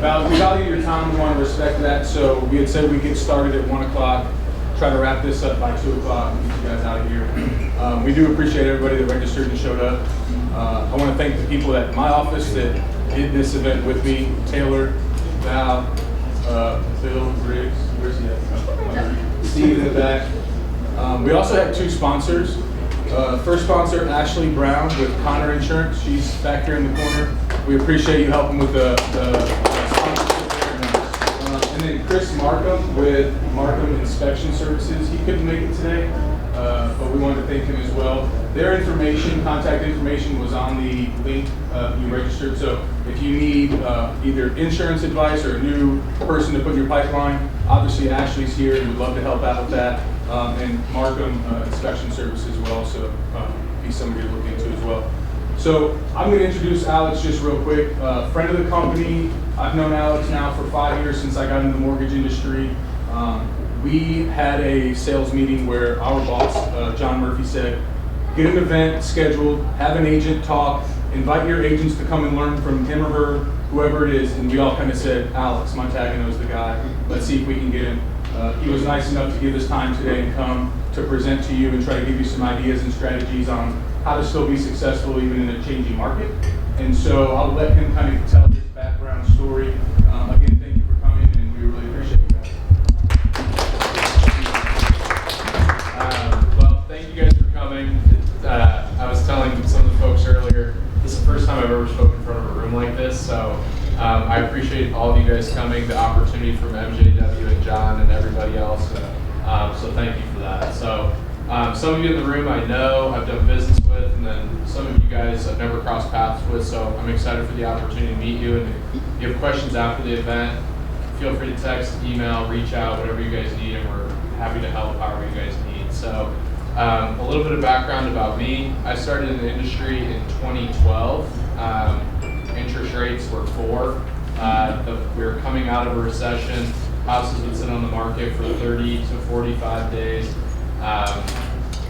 we value your time. We want to respect that. So we had said we'd get started at 1 o'clock. Try to wrap this up by 2 o'clock and get you guys out of here. We do appreciate everybody that registered and showed up. I want to thank the people at my office that did this event with me: Taylor, Val, Bill, Briggs. Where's he at? Steve in the back. We also had 2 sponsors. First sponsor, Ashley Brown with Connor Insurance. She's back here in the corner. We appreciate you helping with the sponsorship there. And then Chris Markham with Markham Inspection Services. He couldn't make it today, but we wanted to thank him as well. Their information, contact information, was on the link you registered. So if you need either insurance advice or a new person to put in your pipeline, obviously Ashley's here and would love to help out with that. And Markham Inspection Services will also be somebody to look into as well. So I'm going to introduce Alex just real quick. Friend of the company. I've known Alex now for 5 years since I got into the mortgage industry. We had a sales meeting where our boss, John Murphy, said, get an event scheduled, have an agent talk, invite your agents to come and learn from him or her, whoever it is. And we all kind of said, Alex Montagano is the guy. Let's see if we can get him. He was nice enough to give us time today and come to present to you and try to give you some ideas and strategies on how to still be successful even in a changing market. And so I'll let him kind of tell his background story. Again, thank you for coming, and we really appreciate you guys. Well, thank you guys for coming. I was telling some of the folks earlier, this is the first time I've ever spoken in front of a room like this, so I appreciate all of you guys coming, the opportunity from MJW and John and everybody else, so thank you for that. So some of you in the room I know, I've done business with, and then some of you guys I've never crossed paths with, so I'm excited for the opportunity to meet you. And if you have questions after the event, feel free to text, email, reach out, whatever you guys need, and we're happy to help however you guys need. So a little bit of background about me. I started in the industry in 2012. Interest rates were 4. We were coming out of a recession. Houses would sit on the market for 30 to 45 days.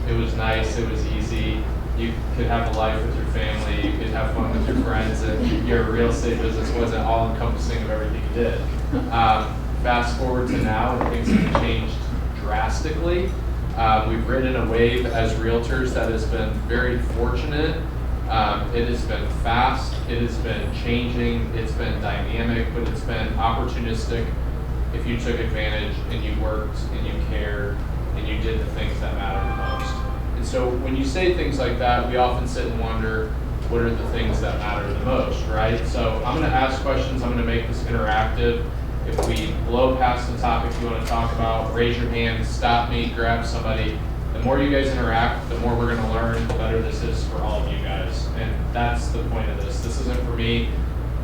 It was nice. It was easy. You could have a life with your family. You could have fun with your friends. And your real estate business wasn't all encompassing of everything you did. Fast forward to now, and things have changed drastically. We've ridden a wave as realtors that has been very fortunate. It has been fast, it has been changing, it's been dynamic, but it's been opportunistic if you took advantage and you worked and you cared and you did the things that matter the most. And so when you say things like that, we often sit and wonder, what are the things that matter the most, right? So I'm going to ask questions, I'm going to make this interactive. If we blow past the topic you want to talk about, raise your hand, stop me, grab somebody. The more you guys interact, the more we're going to learn, the better this is for all of you guys. And that's the point of this. This isn't for me.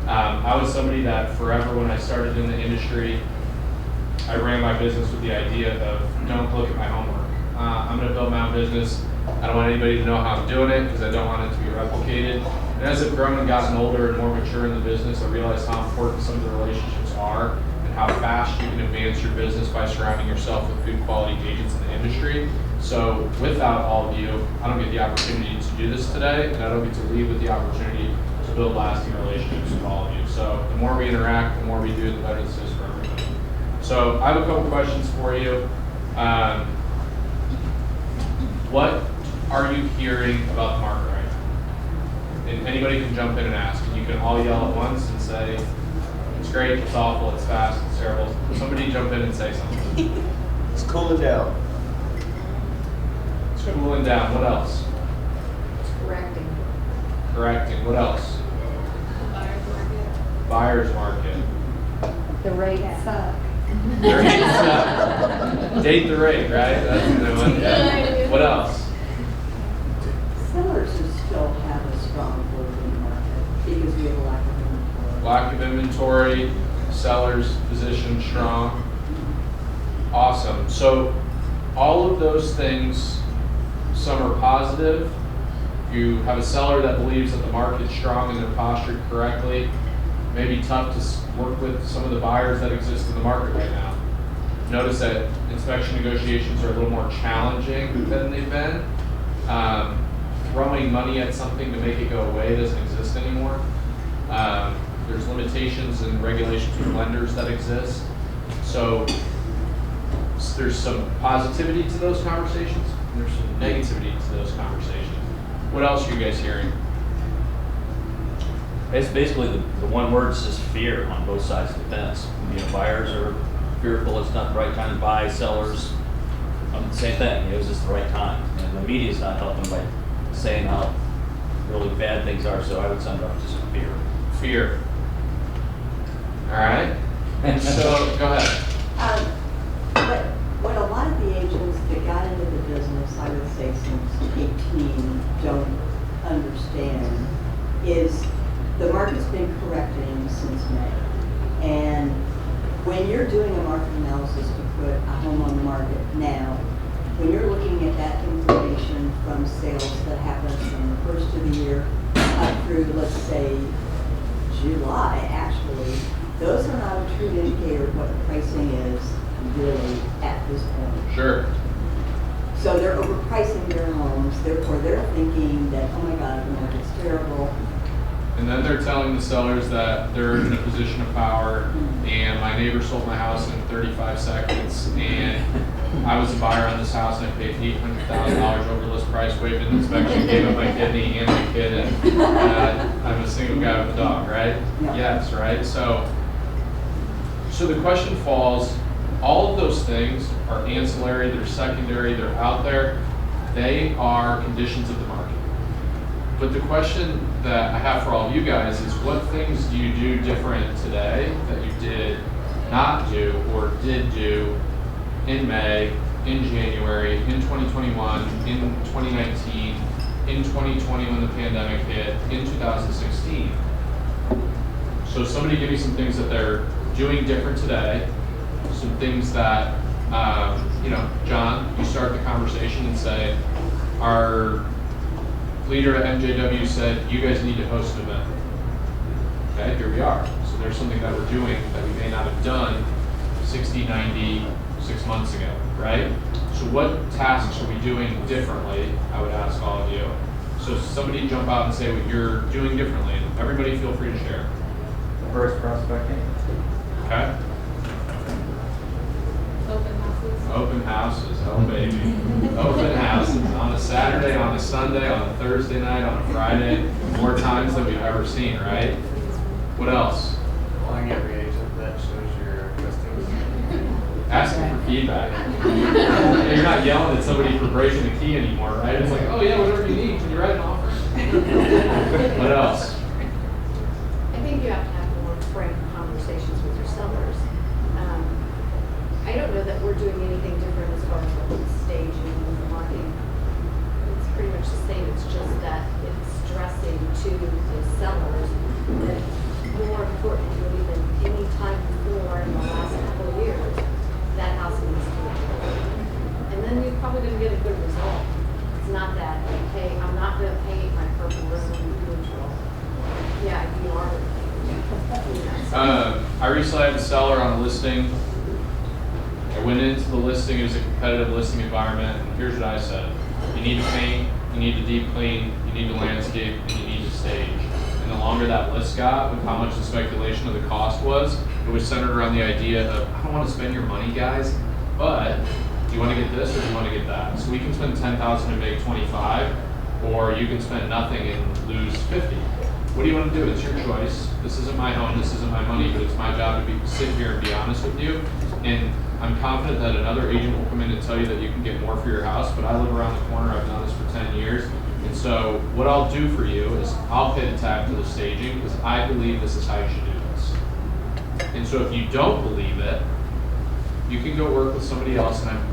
I was somebody that forever, when I started in the industry, I ran my business with the idea of don't look at my homework. I'm going to build my own business. I don't want anybody to know how I'm doing it because I don't want it to be replicated. And as I've grown and gotten older and more mature in the business, I realized how important some of the relationships are and how fast you can advance your business by surrounding yourself with good quality agents in the industry. So without all of you, I don't get the opportunity to do this today, and I don't get to leave with the opportunity to build lasting relationships with all of you. So the more we interact, the more we do, the better this is for everybody. So I have a couple questions for you. What are you hearing about the market right now? And anybody can jump in and ask, and you can all yell at once and say, it's great, it's awful, it's fast, it's terrible. Somebody jump in and say something. It's cooling down. It's cooling down. What else? It's correcting. Correcting. What else? Buyer's market. Buyer's market. The rates suck. The rates suck. Date the rate, right? That's the new one. Yeah. What else? Sellers who still have a strong closing market because we have a lack of inventory. Lack of inventory, sellers position strong. Awesome. So all of those things, some are positive. You have a seller that believes that the market's strong and they're postured correctly. Maybe tough to work with some of the buyers that exist in the market right now. Notice that inspection negotiations are a little more challenging than they've been. Throwing money at something to make it go away doesn't exist anymore. there's limitations and regulations with lenders that exist. So there's some positivity to those conversations, and there's some negativity to those conversations. What else are you guys hearing? It's basically the one word is just fear on both sides of the fence. You know, buyers are fearful it's not the right time to buy, sellers, same thing, it was just the right time. And the media's not helping by saying how really bad things are, so I would sum it up just fear. Fear. All right. And so, go ahead. But what a lot of the agents that got into the business, I would say since 18, don't understand is the market's been correcting since May. And when you're doing a market analysis to put a home on the market now, when you're looking at that information from sales that happened from the first of the year up through, let's say, July, actually, those are not a true indicator of what the pricing is really at this point. Sure. So they're overpricing their homes, therefore they're thinking that, oh my God, the market's terrible. And then they're telling the sellers that they're in a position of power, and my neighbor sold my house in 35 seconds, and I was a buyer on this house, and I paid $800,000 over list price, waived an inspection, gave up my kidney and my kid, and I'm a single guy with a dog, right? Yeah. Yes, right? So the question falls, all of those things are ancillary, they're secondary, they're out there. They are conditions of the market. But the question that I have for all of you guys is, what things do you do different today that you did not do or did do in May, in January, in 2021, in 2019, in 2020 when the pandemic hit, in 2016? So somebody give me some things that they're doing different today, some things that, John, you start the conversation and say, our leader at MJW said, you guys need to host an event. Okay, here we are. So there's something that we're doing that we may not have done 60, 90, 6 months ago, right? So what tasks are we doing differently, I would ask all of you. So somebody jump out and say what you're doing differently, and everybody feel free to share. First prospecting. Okay? Open houses, oh baby. Open houses on a Saturday, on a Sunday, on a Thursday night, on a Friday, more times than we've ever seen, right? What else? Calling every agent that shows your listings. Asking for feedback. You're not yelling at somebody for breaking the key anymore, right? It's like, oh yeah, whatever you need, can you write an offer? What else? I think you have to have more frank conversations with your sellers. I don't know that we're doing anything different as far as like staging and the marketing. It's pretty much the same. It's just that it's stressing to the sellers that more important than any time before in the last couple of years, that house needs to be built. And then you're probably going to get a good result. It's not that, hey, I'm not going to paint my purple room neutral. Yeah, you are. I recently had a seller on a listing. I went into the listing, it was a competitive listing environment, and here's what I said. You need to paint, you need to deep clean, you need to landscape, and you need to stage. And the longer that list got, with how much the speculation of the cost was, it was centered around the idea of, I don't want to spend your money, guys, but do you want to get this or do you want to get that? So we can spend $10,000 and make 25, or you can spend nothing and lose 50. What do you want to do? It's your choice. This isn't my home, this isn't my money, but it's my job to sit here and be honest with you. And I'm confident that another agent will come in and tell you that you can get more for your house, but I live around the corner, I've done this for 10 years. And so what I'll do for you is I'll pay the tab for the staging because I believe this is how you should do this. And so if you don't believe it, you can go work with somebody else and I'm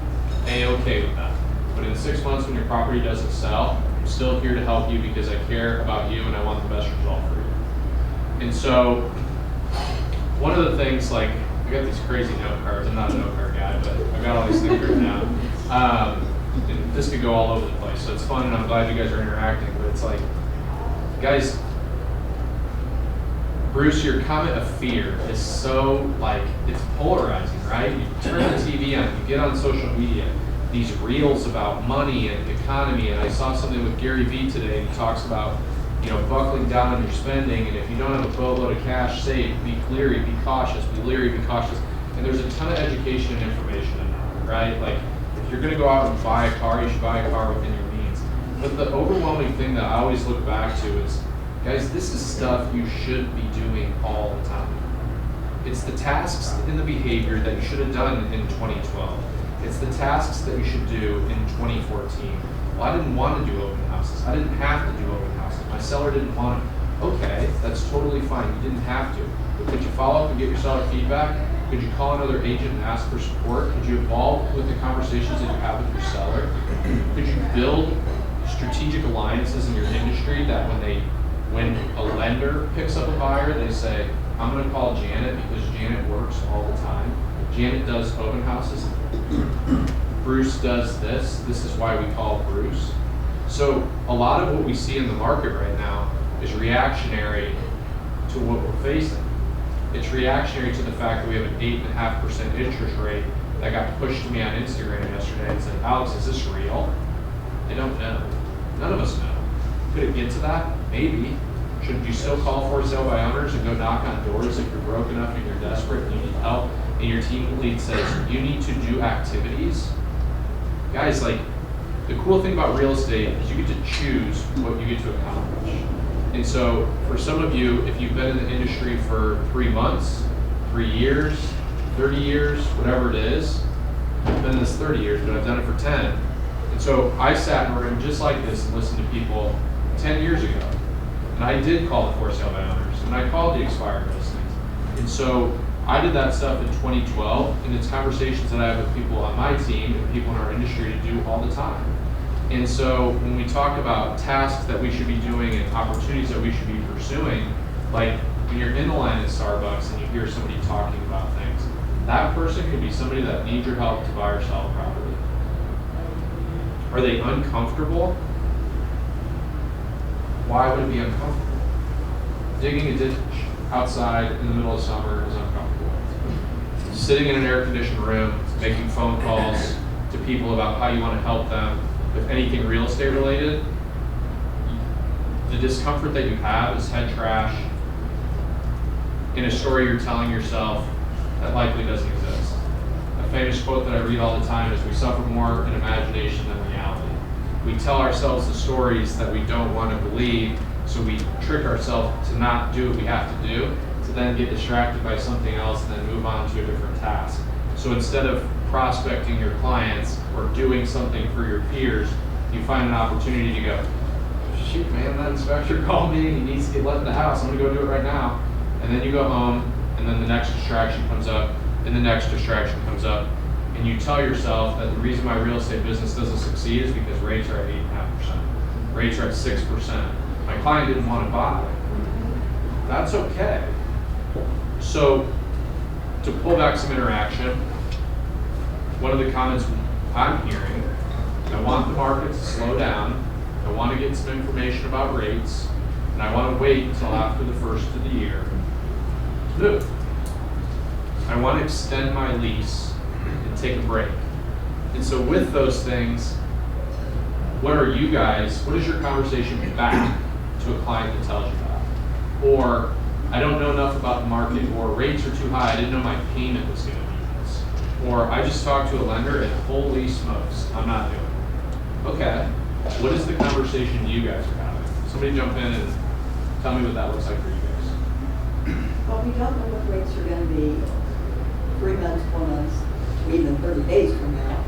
A-okay with that. But in 6 months when your property doesn't sell, I'm still here to help you because I care about you and I want the best result for you. And so one of the things, like, I got these crazy note cards. I'm not a note card guy, but I got all these things written down. And this could go all over the place. So it's fun, and I'm glad you guys are interacting. But it's like, guys, Bruce, your comment of fear is so, like, it's polarizing, right? You turn the TV on, you get on social media, these reels about money and economy. And I saw something with Gary Vee today, and he talks about buckling down on your spending, and if you don't have a boatload of cash saved, be leery, be cautious, be leery, be cautious. And there's a ton of education and information in that, right? Like, if you're gonna go out and buy a car, you should buy a car within your means. But the overwhelming thing that I always look back to is, guys, this is stuff you should be doing all the time. It's the tasks and the behavior that you should have done in 2012. It's the tasks that you should do in 2014. Well, I didn't want to do open houses. I didn't have to do open houses. My seller didn't want to. Okay, that's totally fine. You didn't have to. But could you follow up and get your seller feedback? Could you call another agent and ask for support? Could you evolve with the conversations that you have with your seller? Could you build strategic alliances in your industry that when a lender picks up a buyer, they say, I'm going to call Janet because Janet works all the time. Janet does open houses. Bruce does this. This is why we call Bruce. So a lot of what we see in the market right now is reactionary to what we're facing. It's reactionary to the fact that we have an 8.5% interest rate that got pushed to me on Instagram yesterday and said, Alex, is this real? I don't know. None of us know. Could it get to that? Maybe. Should you still call for sale by owners and go knock on doors if you're broke enough and you're desperate and you need help and your team lead says you need to do activities? Guys, like, the cool thing about real estate is you get to choose what you get to accomplish. And so for some of you, if you've been in the industry for 3 months, 3 years, 30 years, whatever it is, I've been in this 30 years, but I've done it for 10. And so I sat in a room just like this and listened to people 10 years ago. And I did call the for sale by owners, and I called the expired listings. And so I did that stuff in 2012, and it's conversations that I have with people on my team and people in our industry to do all the time. And so when we talk about tasks that we should be doing and opportunities that we should be pursuing, like when you're in the line at Starbucks and you hear somebody talking about things, that person could be somebody that needs your help to buy or sell a property. Are they uncomfortable? Why would it be uncomfortable? Digging a ditch outside in the middle of summer is uncomfortable. Sitting in an air-conditioned room, making phone calls to people about how you want to help them with anything real estate related, the discomfort that you have is head trash in a story you're telling yourself that likely doesn't exist. A famous quote that I read all the time is, we suffer more in imagination than reality. We tell ourselves the stories that we don't want to believe, so we trick ourselves to not do what we have to do, to then get distracted by something else and then move on to a different task. So instead of prospecting your clients or doing something for your peers, you find an opportunity to go, shoot man, that inspector called me and he needs to get let in the house, I'm gonna go do it right now. And then you go home, and then the next distraction comes up, and the next distraction comes up, and you tell yourself that the reason my real estate business doesn't succeed is because rates are at 8.5%. Rates are at 6%. My client didn't want to buy. That's okay. So to pull back some interaction, one of the comments I'm hearing, I want the market to slow down, I want to get some information about rates, and I want to wait until after the first of the year to move. I want to extend my lease and take a break. And so with those things, what is your conversation back to a client that tells you that? Or, I don't know enough about the market, or rates are too high, I didn't know my payment was going to be this. Or, I just talked to a lender and holy smokes, I'm not doing it. Okay, what is the conversation you guys are having? Somebody jump in and tell me what that looks like for you guys. Well, we don't know what rates are going to be 3 months, 4 months, even 30 days from now.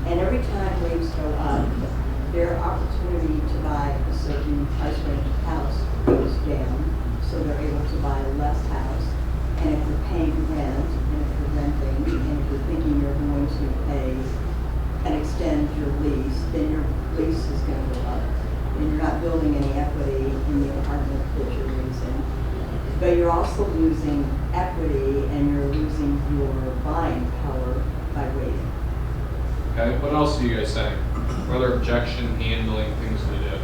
And every time rates go up, their opportunity to buy a certain price range house goes down, so they're able to buy a less house. And if you're paying rent, and if you're renting, and if you're thinking you're going to pay and extend your lease, then your lease is going to go up. And you're not building any equity in the apartment that you're leasing. But you're also losing equity, and you're losing your buying power by waiting. Okay, what else are you guys saying? What other objection handling things we do?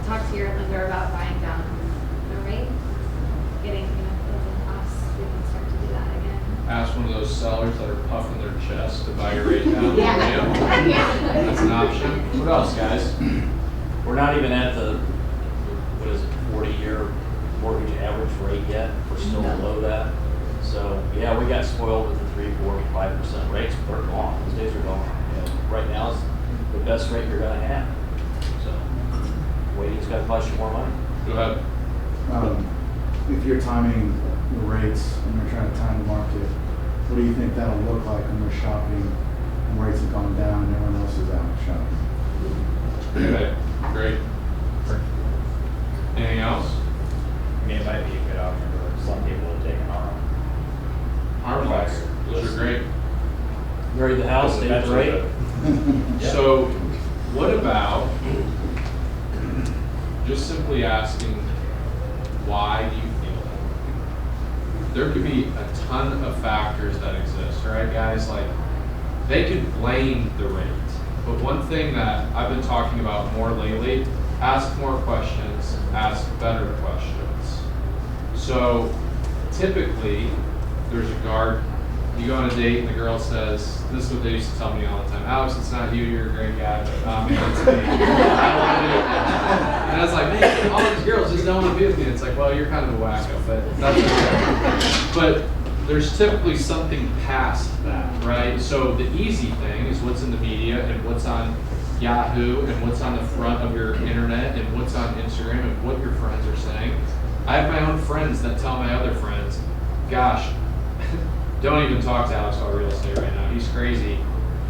Talk to your lender about buying down the rate, getting closing costs. We can start to do that again. Ask one of those sellers that are puffing their chest to buy your rate down. Yeah. Yeah. That's an option. What else, guys? We're not even at the, what is it, 40-year mortgage average rate yet. We're still below that. So, yeah, we got spoiled with the 3, 4, 5% rates, but they're gone. Those days are gone. You know, right now is the best rate you're gonna have. So, waiting's gonna cost you more money. Go ahead. If you're timing the rates and you're trying to time the market, what do you think that'll look like when we're shopping and rates have gone down and everyone else is out shopping? Okay, great. Anything else? I mean, it might be a good option for some people to take an arm. Armflex, those are great. Marry the house, stay with the rate. So what about just simply asking, why do you feel that? There could be a ton of factors that exist, right, guys? Like, they could blame the rate. But one thing that I've been talking about more lately, ask more questions, ask better questions. So typically, there's a guard. You go on a date and the girl says, this is what they used to tell me all the time, Alex, it's not you, you're a great guy, but man, it's me. I don't want to do it. And I was like, man, all these girls just don't want to be with me. It's like, well, you're kind of a wacko, but that's okay. But there's typically something past that, right? So the easy thing is what's in the media and what's on Yahoo and what's on the front of your internet and what's on Instagram and what your friends are saying. I have my own friends that tell my other friends, gosh, don't even talk to Alex about real estate right now. He's crazy.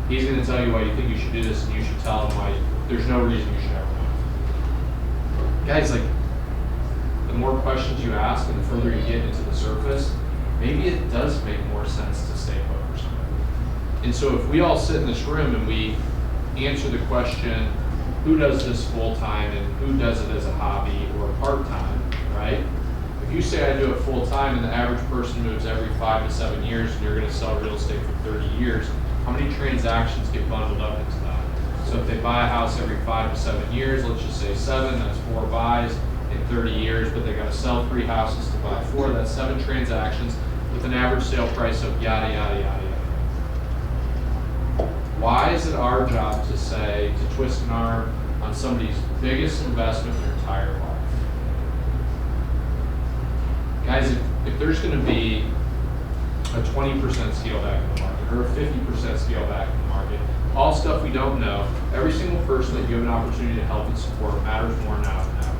He's going to tell you why you think you should do this, and you should tell him why there's no reason you should ever do it. Guys, like, the more questions you ask and the further you get into the surface, maybe it does make more sense to stay put for somebody. And so if we all sit in this room and we answer the question, who does this full-time and who does it as a hobby or part-time, right? If you say I do it full-time and the average person moves every 5 to 7 years and you're going to sell real estate for 30 years, how many transactions get bundled up into that? So if they buy a house every 5 to 7 years, let's just say 7, that's 4 buys in 30 years, but they got to sell 3 houses to buy 4, that's 7 transactions with an average sale price of yada, yada, yada, yada. Why is it our job to say, to twist an arm on somebody's biggest investment in their entire life? Guys, if there's going to be a 20% scale back in the market or a 50% scale back in the market, all stuff we don't know, every single person that you have an opportunity to help and support matters more now than ever.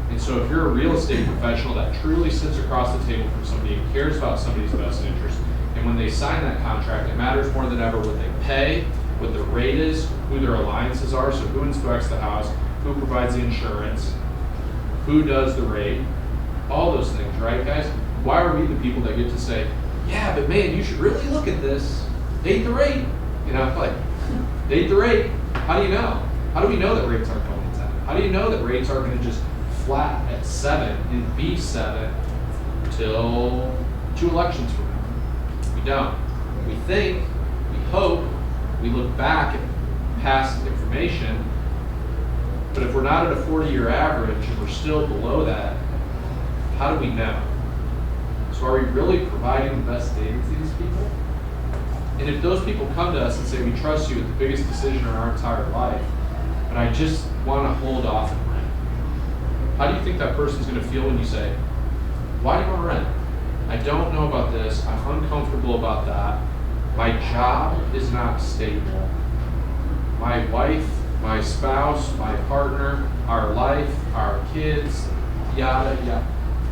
And so if you're a real estate professional that truly sits across the table from somebody and cares about somebody's best interest, and when they sign that contract, it matters more than ever what they pay, what the rate is, who their alliances are, so who inspects the house, who provides the insurance, who does the rate, all those things, right, guys? Why are we the people that get to say, yeah, but man, you should really look at this, date the rate, you know, like, date the rate. How do you know? How do we know that rates aren't going to 10? How do you know that rates aren't going to just flat at 7 and be 7 till 2 elections from now? We don't. We think, we hope, we look back at past information, but if we're not at a 40-year average and we're still below that, how do we know? So are we really providing the best data to these people? And if those people come to us and say, we trust you with the biggest decision in our entire life, but I just want to hold off and rent, how do you think that person's going to feel when you say, why do you want to rent? I don't know about this, I'm uncomfortable about that, my job is not stable, my wife, my spouse, my partner, our life, our kids, yada, yada.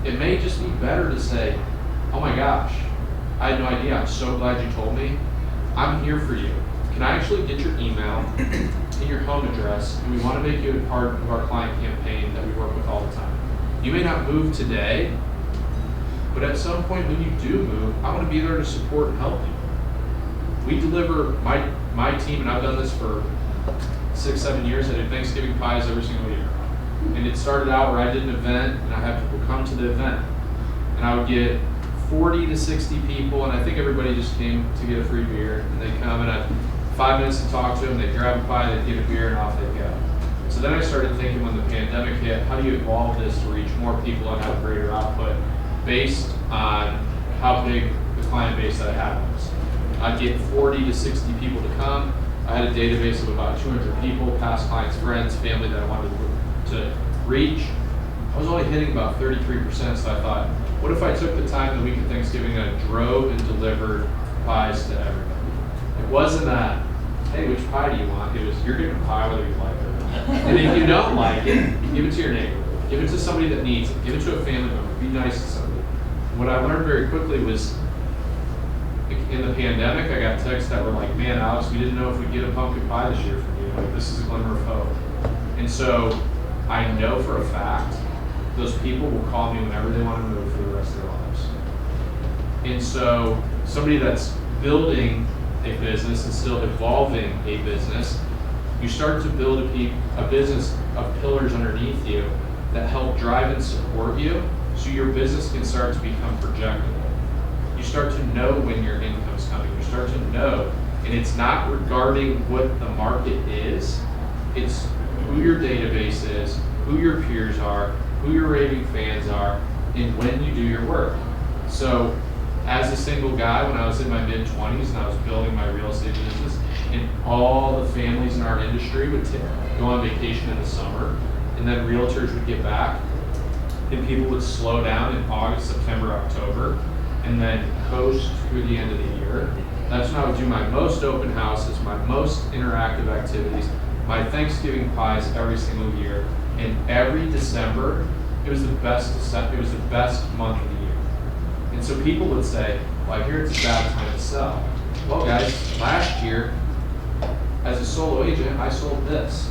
It may just be better to say, oh my gosh, I had no idea, I'm so glad you told me. I'm here for you. Can I actually get your email and your home address, and we want to make you a part of our client campaign that we work with all the time. You may not move today, but at some point when you do move, I want to be there to support and help you. We deliver, my team, and I've done this for 6-7 years, I did Thanksgiving pies every single year. And it started out where I did an event and I had people come to the event. And I would get 40 to 60 people, and I think everybody just came to get a free beer. And they come and I had 5 minutes to talk to them, they'd grab a pie, they'd get a beer, and off they'd go. So then I started thinking when the pandemic hit, how do you evolve this to reach more people and have greater output based on how big the client base that I had was. I'd get 40 to 60 people to come. I had a database of about 200 people, past clients, friends, family that I wanted to reach. I was only hitting about 33%, so I thought, what if I took the time the week of Thanksgiving and I drove and delivered pies to everybody? It wasn't that, hey, which pie do you want? It was, you're getting a pie whether you like it or not. And if you don't like it, give it to your neighbor. Give it to somebody that needs it. Give it to a family member. Be nice to somebody. What I learned very quickly was, in the pandemic, I got texts that were like, man, Alex, we didn't know if we'd get a pumpkin pie this year from you. Like, this is a glimmer of hope. And so I know for a fact those people will call me whenever they want to move for the rest of their lives. And so somebody that's building a business and still evolving a business, you start to build a business of pillars underneath you that help drive and support you, so your business can start to become projectable. You start to know when your income's coming. You start to know, and it's not regarding what the market is, it's who your database is, who your peers are, who your raving fans are, and when you do your work. So as a single guy, when I was in my mid-20s and I was building my real estate business, and all the families in our industry would go on vacation in the summer, and then realtors would get back, and people would slow down in August, September, October, and then coast through the end of the year. That's when I would do my most open houses, my most interactive activities, my Thanksgiving pies every single year. And every December, it was the best month of the year. And so people would say, well, I hear it's a bad time to sell. Well, guys, last year, as a solo agent, I sold this.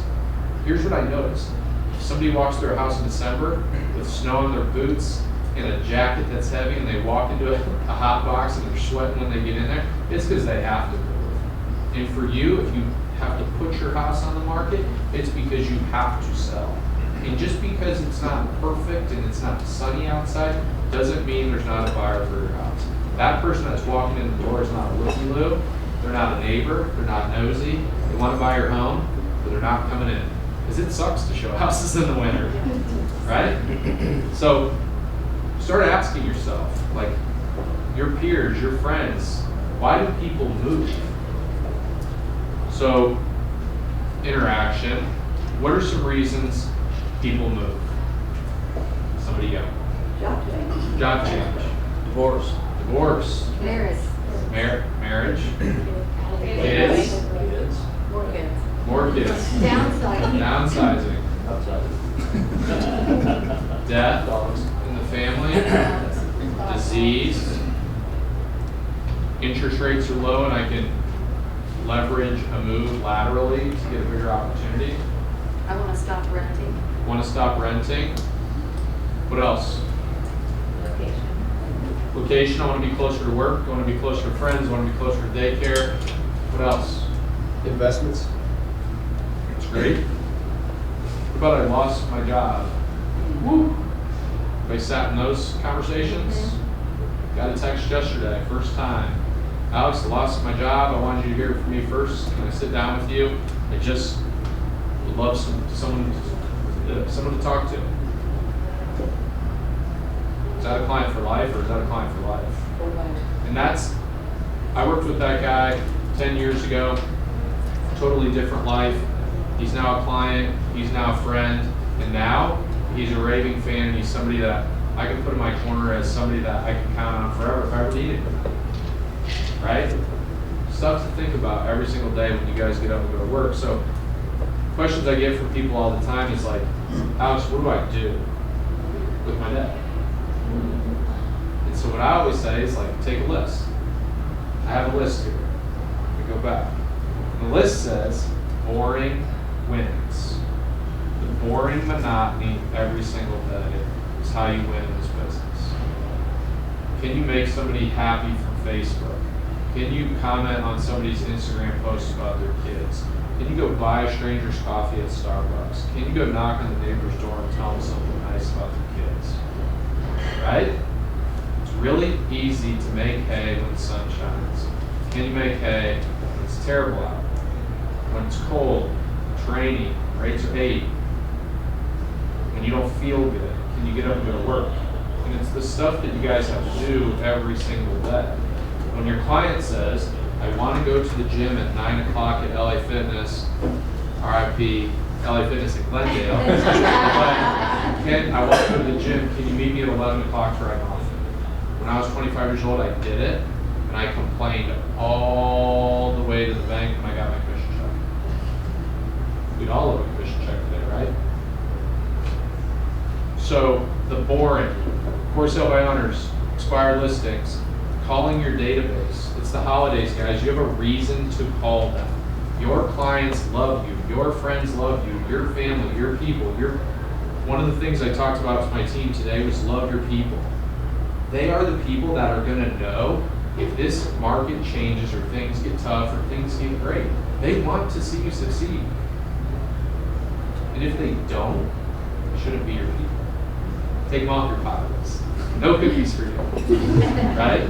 Here's what I noticed. If somebody walks through a house in December with snow on their boots and a jacket that's heavy, and they walk into a hot box and they're sweating when they get in there, it's because they have to move. And for you, if you have to put your house on the market, it's because you have to sell. And just because it's not perfect and it's not sunny outside, doesn't mean there's not a buyer for your house. That person that's walking in the door is not a looky-loo. They're not a neighbor. They're not nosy. They want to buy your home, but they're not coming in. Because it sucks to show houses in the winter, right? So start asking yourself, like, your peers, your friends, why do people move? So, interaction. What are some reasons people move? Somebody go. Job change. Job change. Divorce. Divorce. Marriage. Marriage. Kids. Kids. More kids. More kids. Downsizing. Downsizing. Outside. Death Dogs. in the family. Disease. Interest rates are low and I can leverage a move laterally to get a bigger opportunity. I want to stop renting. Want to stop renting. What else? Location. Location, I want to be closer to work, I want to be closer to friends, I want to be closer to daycare. What else? Investments. That's great. What about I lost my job? Woo! They sat in those conversations? Got a text yesterday, first time. Alex, I lost my job, I wanted you to hear it from me first. Can I sit down with you? I just would love someone to talk to. Is that a client for life or is that a client for life? And I worked with that guy 10 years ago, totally different life. He's now a client, he's now a friend, and now he's a raving fan. He's somebody that I can put in my corner as somebody that I can count on forever if I ever need it. Right? Stuff to think about every single day when you guys get up and go to work. So questions I get from people all the time is like, Alex, what do I do with my day? And so what I always say is like, take a list. I have a list here. We go back. And the list says, boring wins. The boring monotony every single day is how you win in this business. Can you make somebody happy from Facebook? Can you comment on somebody's Instagram post about their kids? Can you go buy a stranger's coffee at Starbucks? Can you go knock on the neighbor's door and tell them something nice about their kids? Right? It's really easy to make hay when the sun shines. Can you make hay when it's terrible out? When it's cold, it's rainy, rates are 8, and you don't feel good? Can you get up and go to work? And it's the stuff that you guys have to do every single day. When your client says, I want to go to the gym at 9 o'clock at LA Fitness, RIP, LA Fitness at Glendale, but Ken, I want to go to the gym. Can you meet me at 11 o'clock to ride golf? When I was 25 years old, I did it, and I complained all the way to the bank when I got my commission check. We'd all love a commission check today, right? So the boring, for sale by owners, expired listings, calling your database. It's the holidays, guys. You have a reason to call them. Your clients love you. Your friends love you. Your family, your people. One of the things I talked about with my team today was love your people. They are the people that are going to know if this market changes or things get tough or things get great. They want to see you succeed. And if they don't, it shouldn't be your people. Take them off your pockets. No cookies for you. Right?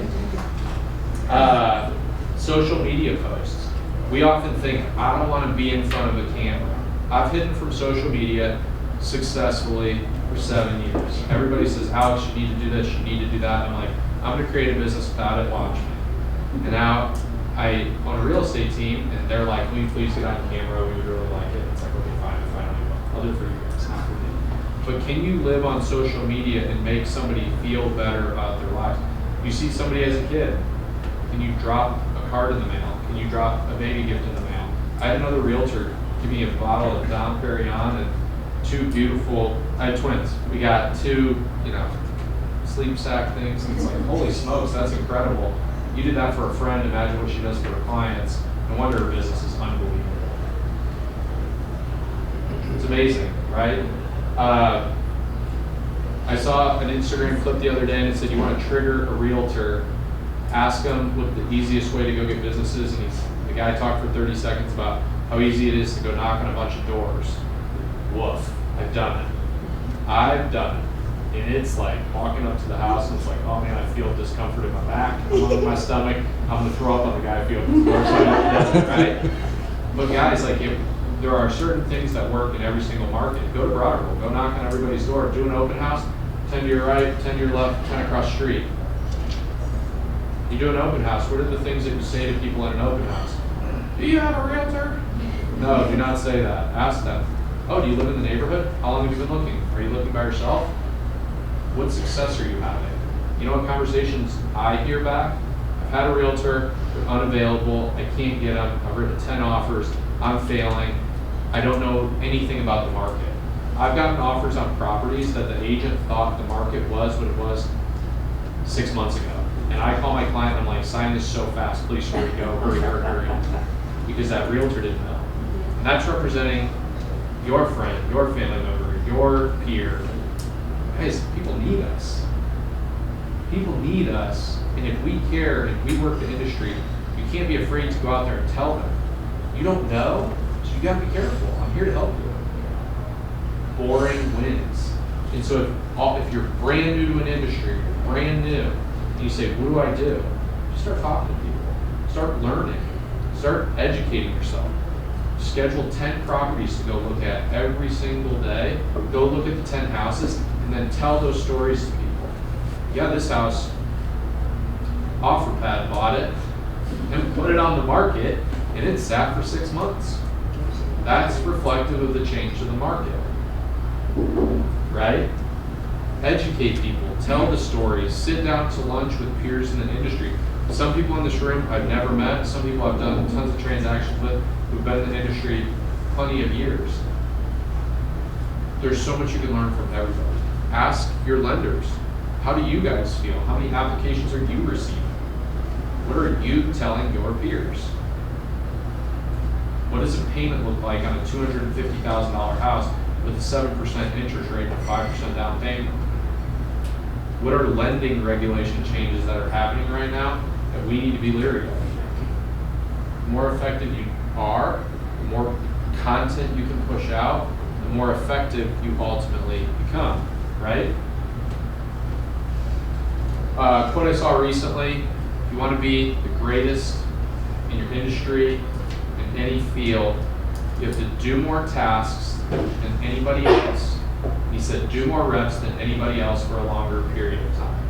Social media posts. We often think, I don't want to be in front of a camera. I've hidden from social media successfully for 7 years. Everybody says, Alex, you need to do this, you need to do that. And I'm like, I'm going to create a business without it, watch me. And now I own a real estate team, and they're like, will you please get on camera? We would really like it. It's like, okay, fine, if I don't even, I'll do it for you guys, not for me. But can you live on social media and make somebody feel better about their lives? You see somebody as a kid, can you drop a card in the mail? Can you drop a baby gift in the mail? I had another realtor give me a bottle of Dom Perignon and two beautiful, I had twins. We got two, sleep sack things, and it's like, holy smokes, that's incredible. You did that for a friend, imagine what she does for her clients. No wonder her business is unbelievable. It's amazing, right? I saw an Instagram clip the other day and it said you want to trigger a realtor, ask them what the easiest way to go get businesses, and the guy talked for 30 seconds about how easy it is to go knock on a bunch of doors. Woof, I've done it. I've done it. And it's like walking up to the house and it's like, oh man, I feel discomfort in my back, in my stomach, I'm gonna throw up on the guy who opened the door, so I don't do it, right? But guys, like if there are certain things that work in every single market, go to Broderville, go knock on everybody's door, do an open house, 10 to your right, 10 to your left, 10 across the street. You do an open house, what are the things that you say to people at an open house? Do you have a realtor? No, do not say that. Ask them. Oh, do you live in the neighborhood? How long have you been looking? Are you looking by yourself? What success are you having? You know what conversations I hear back? I've had a realtor, they're unavailable, I can't get them, I've written 10 offers, I'm failing, I don't know anything about the market. I've gotten offers on properties that the agent thought the market was what it was 6 months ago. And I call my client and I'm like, sign this so fast, please hurry, go, hurry, hurry, hurry. Because that realtor didn't know. And that's representing your friend, your family member, your peer. Guys, people need us. People need us. And if we care and we work the industry, you can't be afraid to go out there and tell them. You don't know, so you gotta be careful. I'm here to help you. Boring wins. And so if you're brand new to an industry, you're brand new, and you say, what do? Just start talking to people. Start learning. Start educating yourself. Schedule 10 properties to go look at every single day. Go look at the 10 houses and then tell those stories to people. Yeah, this house, OfferPad bought it and put it on the market and it sat for 6 months. That's reflective of the change in the market, right? Educate people, tell the stories, sit down to lunch with peers in the industry. Some people in this room I've never met, some people I've done tons of transactions with who've been in the industry plenty of years. There's so much you can learn from everybody. Ask your lenders, how do you guys feel? How many applications are you receiving? What are you telling your peers? What does a payment look like on a $250,000 house with a 7% interest rate and a 5% down payment? What are lending regulation changes that are happening right now that we need to be leery of? The more effective you are, the more content you can push out, the more effective you ultimately become, right? Quote I saw recently, if you want to be the greatest in your industry, in any field, you have to do more tasks than anybody else. He said, do more reps than anybody else for a longer period of time.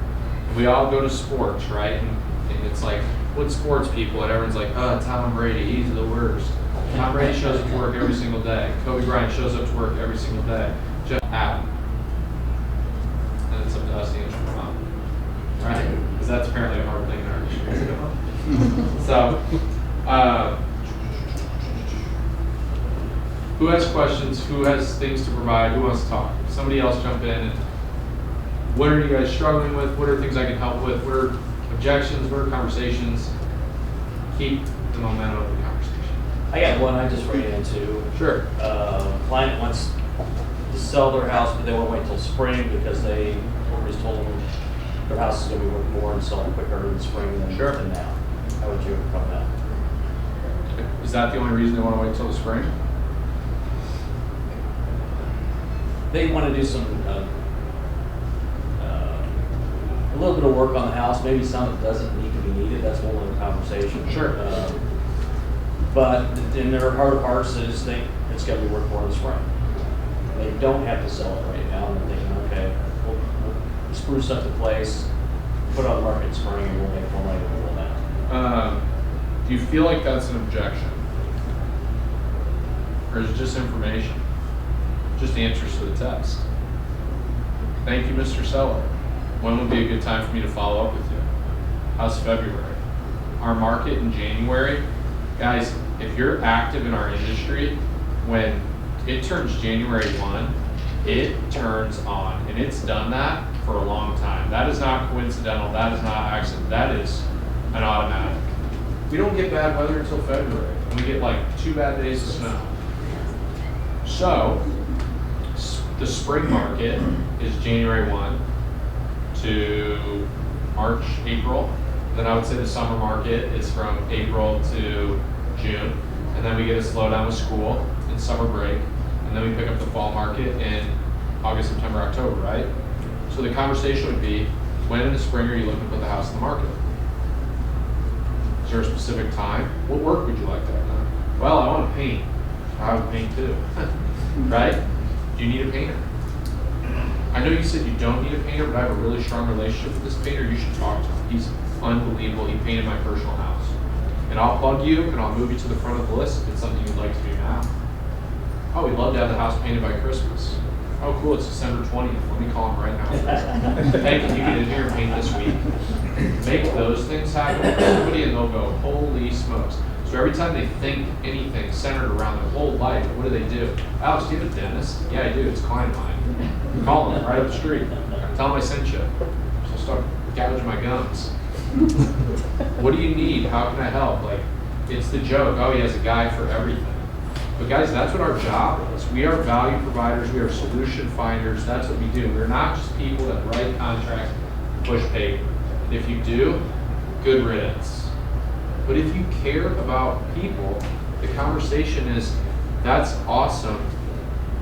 And we all go to sports, right? And it's like, what sports people? And everyone's like, oh, Tom Brady, he's the worst. Tom Brady shows up to work every single day. Kobe Bryant shows up to work every single day. Just happen. best answer from. Right? Because that's apparently a hard thing in our industry to do. So, who has questions? Who has things to provide? Who wants to talk? Somebody else jump in. And what are you guys struggling with? What are things I can help with? What are objections? What are conversations? Keep the momentum of the conversation. I got one I just ran into. Sure. Client wants to sell their house, but they want to wait till spring because everybody's told them their house is going to be worth more and sell quicker in the spring than Sure. now. How would you overcome that? Is that the only reason they want to wait till the spring? They want to do some a little bit of work on the house, maybe some that doesn't need to be needed. That's a whole other conversation. Sure. But in their heart of hearts, they just think it's going to be worth more in the spring. They don't have to sell it right now, and they're thinking, okay, we'll spruce up the place, put it on the market in spring, and we'll make more money than we'll now. Do you feel like that's an objection? Or is it just information? Just answers to the test. Thank you, Mr. Seller. When would be a good time for me to follow up with you? How's February? Our market in January, guys, if you're active in our industry, when it turns January 1, it turns on. And it's done that for a long time. That is not coincidental. That is not accident. That is an automatic. We don't get bad weather until February. And we get like 2 bad days of snow. So, the spring market is January 1 to March, April. Then I would say the summer market is from April to June. And then we get a slowdown with school and summer break. And then we pick up the fall market in August, September, October, right? So the conversation would be, when in the spring are you looking to put the house in the market? Is there a specific time? What work would you like to have done? Well, I want to paint. I would paint too, right? Do you need a painter? I know you said you don't need a painter, but I have a really strong relationship with this painter. You should talk to him. He's unbelievable. He painted my personal house. And I'll plug you and I'll move you to the front of the list if it's something you'd like to do now. Oh, we'd love to have the house painted by Christmas. Oh, cool, it's December 20th. Let me call him right now. Hey, can you get in here and paint this week? Make those things happen for somebody and they'll go, holy smokes. So every time they think anything centered around their whole life, what do? Alex, do you have a dentist? Yeah, I do. It's a client of mine. Call him right up the street. Tell him I sent you. So start gouging my gums. What do you need? How can I help? Like, it's the joke. Oh, he has a guy for everything. But guys, that's what our job is. We are value providers. We are solution finders. That's what we do. We're not just people that write contracts, push paper. And if you do, good riddance. But if you care about people, the conversation is, that's awesome.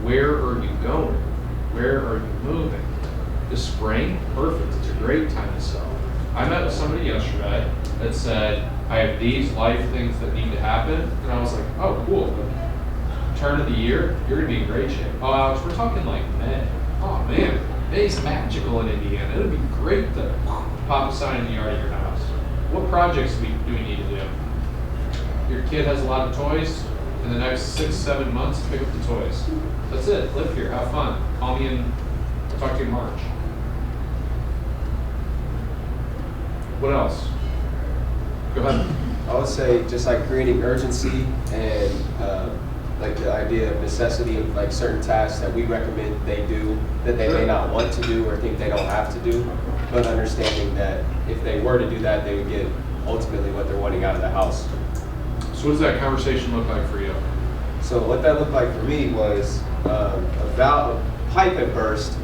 Where are you going? Where are you moving? The spring? Perfect. It's a great time to sell. I met with somebody yesterday that said, I have these life things that need to happen. And I was like, oh, cool. Turn of the year, you're going to be in great shape. Oh, Alex, we're talking like May. Oh, man. May's magical in Indiana. It would be great to pop a sign in the yard of your house. What projects do we need to do? Your kid has a lot of toys. In the next 6-7 months, pick up the toys. That's it. Live here. Have fun. Call me and talk to you in March. What else? Go ahead. I would say just like creating urgency and like the idea of necessity of like certain tasks that we recommend they do that they may not want to do or think they don't have to do, but understanding that if they were to do that, they would get ultimately what they're wanting out of the house. So what does that conversation look like for you? So what that looked like for me was a pipe had burst,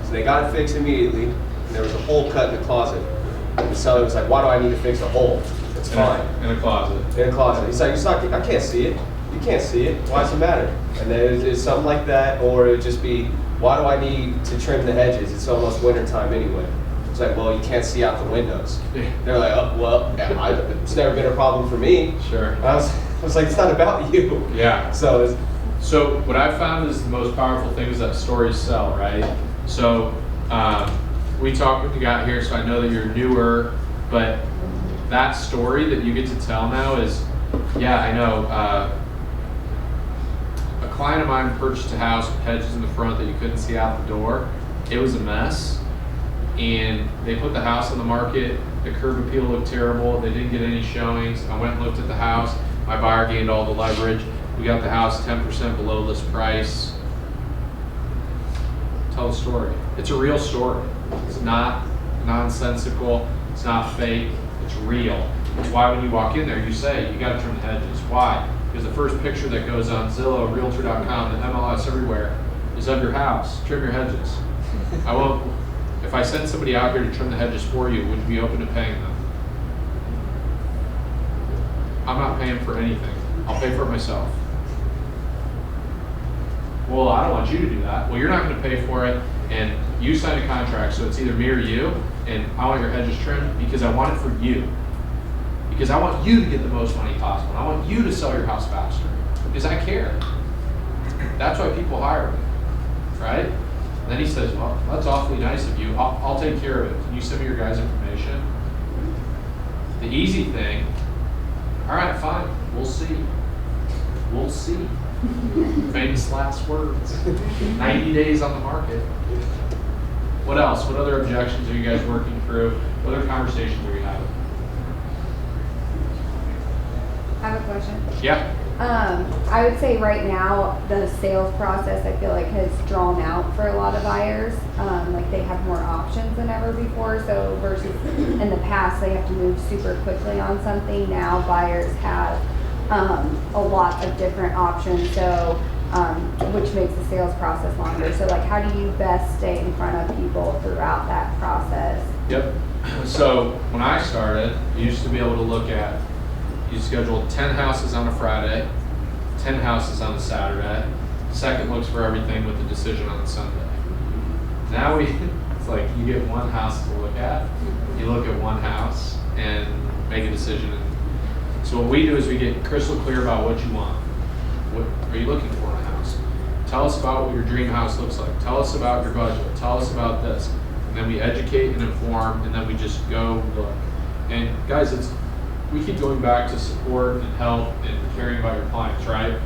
so they got it fixed immediately, and there was a hole cut in the closet. And the seller was like, why do I need to fix the hole? It's fine. In a closet. In a closet. He's like, I can't see it. You can't see it. Why does it matter? And then it's something like that, or it would just be, why do I need to trim the hedges? It's almost winter time anyway. It's like, well, you can't see out the windows. They're like, oh, well, it's never been a problem for me. Sure. I was like, it's not about you. Yeah. So what I've found is the most powerful thing is that stories sell, right? So we talked when you got here, so I know that you're newer, but that story that you get to tell now is, yeah, I know. A client of mine purchased a house with hedges in the front that you couldn't see out the door. It was a mess. and they put the house on the market. The curb appeal looked terrible. They didn't get any showings. I went and looked at the house. My buyer gained all the leverage. We got the house 10% below list price. Tell the story. It's a real story. It's not nonsensical. It's not fake. It's real. It's why when you walk in there, you say, you got to trim the hedges. Why? Because the first picture that goes on Zillow, Realtor.com, the MLS everywhere is of your house. Trim your hedges. I won't. If I send somebody out here to trim the hedges for you, would you be open to paying them? I'm not paying for anything. I'll pay for it myself. Well, I don't want you to do that. Well, you're not going to pay for it, and you signed a contract, so it's either me or you, and I want your hedges trimmed because I want it for you. Because I want you to get the most money possible. And I want you to sell your house faster because I care. That's why people hire me, right? And then he says, well, that's awfully nice of you. I'll take care of it. Can you send me your guys' information? The easy thing, all right, fine, we'll see. We'll see. Famous last words. 90 days on the market. What else? What other objections are you guys working through? What other conversations are you having? I have a question. Yeah. I would say right now the sales process I feel like has drawn out for a lot of buyers. Like they have more options than ever before. So versus in the past they have to move super quickly on something. Now buyers have a lot of different options. So which makes the sales process longer. So like how do you best stay in front of people throughout that process? Yep. So when I started, you used to be able to look at, you scheduled 10 houses on a Friday, 10 houses on a Saturday, second looks for everything with a decision on Sunday. Now it's like you get one house to look at, you look at one house and make a decision. So what we do is we get crystal clear about what you want. What are you looking for in a house? Tell us about what your dream house looks like. Tell us about your budget. Tell us about this. And then we educate and inform, and then we just go look. And guys, we keep going back to support and help and caring about your clients, right?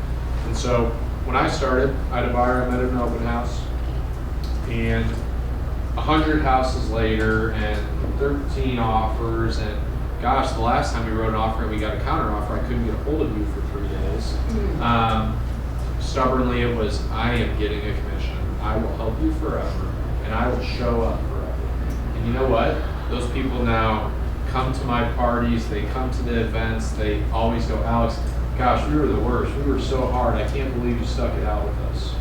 And so when I started, I had a buyer I met at an open house, and 100 houses later and 13 offers, and gosh, the last time we wrote an offer and we got a counter offer, I couldn't get a hold of you for 3 days. Stubbornly, it was, I am getting a commission. I will help you forever, and I will show up forever. And you know what? Those people now come to my parties, they come to the events, they always go, Alex, gosh, we were the worst. We were so hard. I can't believe you stuck it out with us.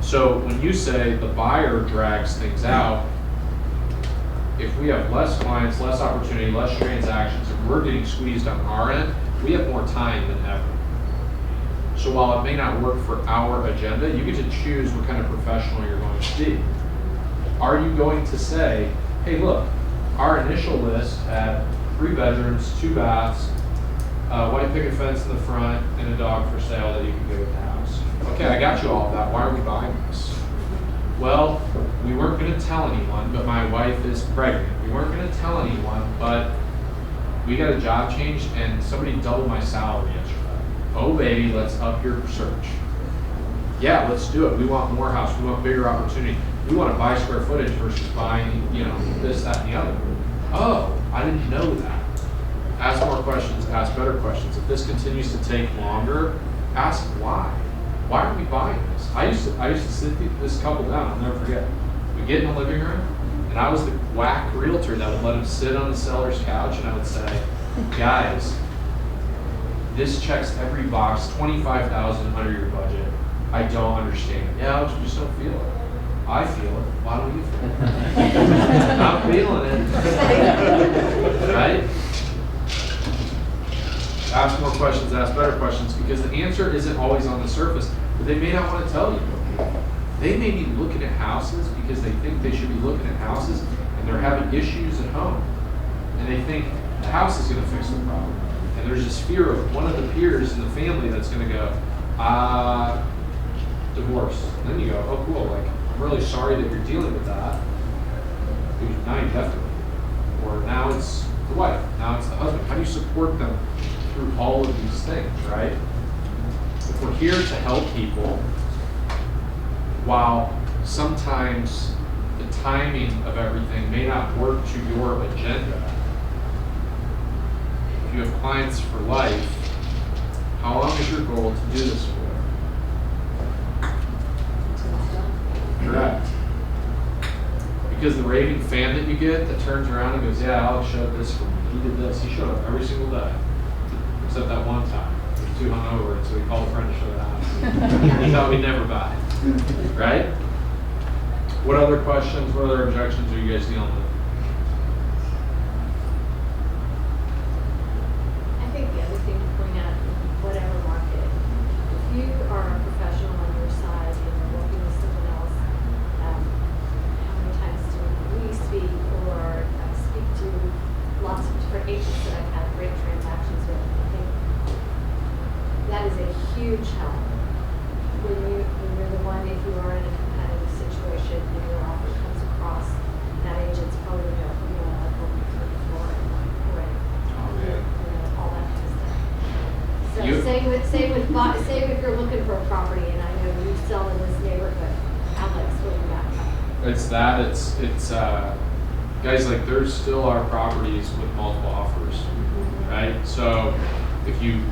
So when you say the buyer drags things out, if we have less clients, less opportunity, less transactions, and we're getting squeezed on our end, we have more time than ever. So while it may not work for our agenda, you get to choose what kind of professional you're going to be. Are you going to say, hey, look, our initial list had 3 bedrooms, 2 baths, white picket fence in the front, and a dog for sale that you can go with the house. Okay, I got you all of that. Why are we buying this? Well, we weren't going to tell anyone, but my wife is pregnant. We weren't going to tell anyone, but we got a job change and somebody doubled my salary yesterday. Oh baby, let's up your search. Yeah, let's do it. We want more house. We want bigger opportunity. We want to buy square footage versus buying, this, that, and the other. Oh, I didn't know that. Ask more questions, ask better questions. If this continues to take longer, ask why. Why are we buying this? I used to sit this couple down, I'll never forget. We get in the living room, and I was the whack realtor that would let him sit on the seller's couch, and I would say, guys, this checks every box, $25,000 under your budget. I don't understand it. Yeah, I just don't feel it. I feel it. Why don't you feel it? I'm feeling it. Right? Ask more questions, ask better questions, because the answer isn't always on the surface, but they may not want to tell you. They may be looking at houses because they think they should be looking at houses, and they're having issues at home. And they think the house is going to fix the problem. And there's this fear of one of the peers in the family that's going to go, divorce. And then you go, oh cool, like, I'm really sorry that you're dealing with that. Now you have to. Or now it's the wife, now it's the husband. How do you support them through all of these things, right? If we're here to help people, while sometimes the timing of everything may not work to your agenda. If you have clients for life, how long is your goal to do this for? Correct. Because the raving fan that you get that turns around and goes, yeah, Alex showed this for me. He did this. He showed up every single day. Except that one time. He was too hungover, and so he called a friend to show the house. He thought we'd never buy. Right? What other questions, what other objections are you guys dealing with? I think the other thing to point out, in whatever market, if you are a professional on your side and you're working with someone else, how many times do we speak or speak to lots of different agents that I've had great transactions with? I think that is a huge help. When you're the one, if you are in a competitive situation and your offer comes across, that agent's probably going to go, you know, like what we heard before, and like, great. Oh, man. You know, all that kind of stuff. So You- say if you're looking for a property and I know you sell in this neighborhood, Alex, what do you got? It's that, it's guys, like, there's still are properties with multiple offers, right? So if you